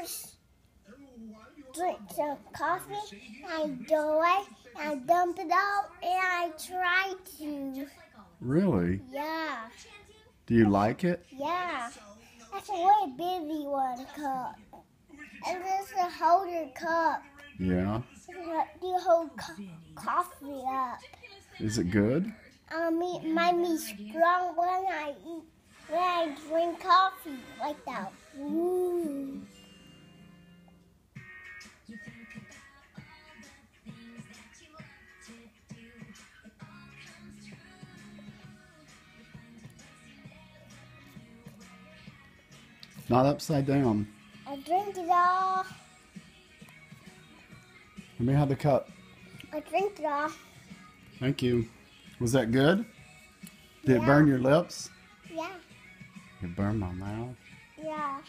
first drink some coffee, I go away, I dump it out, and I try to. Really? Yeah. Do you like it? Yeah. That's a really busy one cup. And this is a holder cup. Yeah. You hold coffee up. Is it good? It might be strong when I drink coffee like that. Ooh. Not upside down. I drink it all. Let me have the cup. I drink it all. Thank you. Was that good? Did it Yeah. burn your lips? Yeah. It burned my mouth. Yeah.